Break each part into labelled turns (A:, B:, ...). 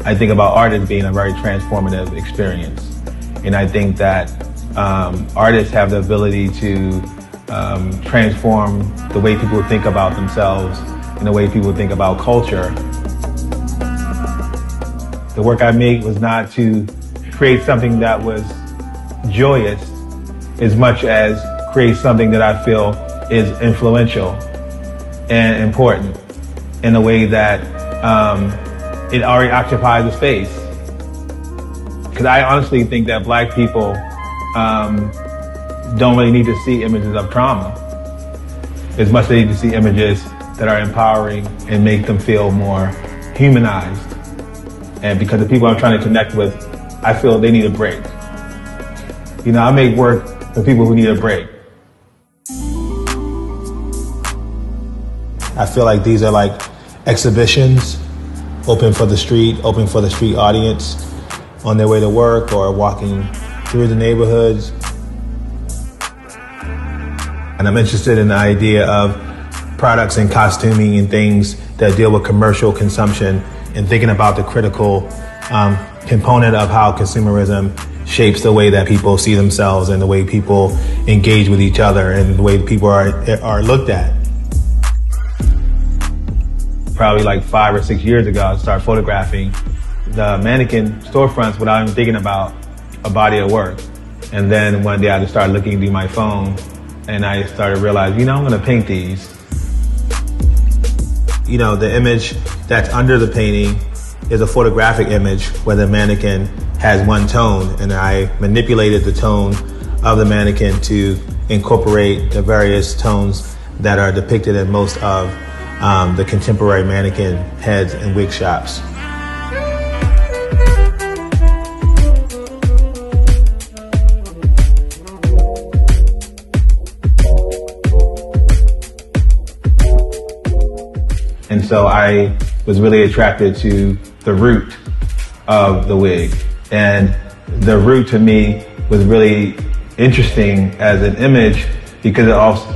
A: I think about art as being a very transformative experience. And I think that artists have the ability to transform the way people think about themselves and the way people think about culture. The work I made was not to create something that was joyous as much as create something that I feel is influential and important in a way that it already occupies a space. Because I honestly think that Black people don't really need to see images of trauma as much as they need to see images that are empowering and make them feel more humanized. And because the people I'm trying to connect with, I feel they need a break. You know, I make work for people who need a break. I feel like these are like exhibitions, open for the street audience on their way to work or walking through the neighborhoods. And I'm interested in the idea of products and costuming and things that deal with commercial consumption and thinking about the critical component of how consumerism shapes the way that people see themselves and the way people engage with each other and the way people are looked at. Probably like 5 or 6 years ago, I started photographing the mannequin storefronts without even thinking about a body of work. And then one day I just started looking through my phone and I started realizing, you know, I'm gonna paint these. You know, the image that's under the painting is a photographic image where the mannequin has one tone, and I manipulated the tone of the mannequin to incorporate the various tones that are depicted in most of the contemporary mannequin heads and wig shops. And so I was really attracted to the root of the wig. And the root to me was really interesting as an image because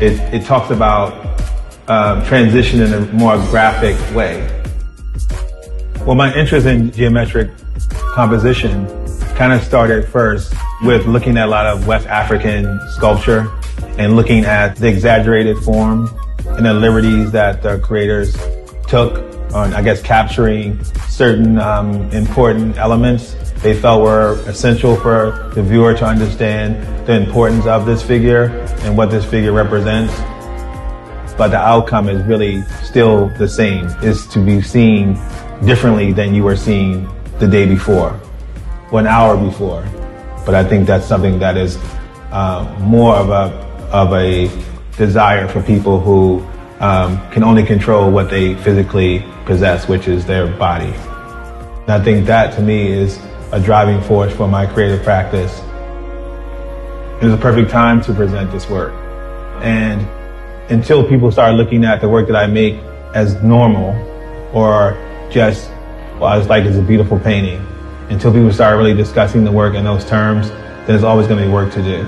A: it talks about transition in a more graphic way. Well, my interest in geometric composition kind of started first with looking at a lot of West African sculpture and looking at the exaggerated form and the liberties that the creators took on, I guess, capturing certain important elements they felt were essential for the viewer to understand the importance of this figure and what this figure represents. But the outcome is really still the same, is to be seen differently than you were seeing the day before, or an hour before. But I think that's something that is more of a desire for people who can only control what they physically possess, which is their body. And I think that to me is a driving force for my creative practice. It was a perfect time to present this work. And until people start looking at the work that I make as normal or just, well, I just like it's a beautiful painting, until people start really discussing the work in those terms, there's always going to be work to do.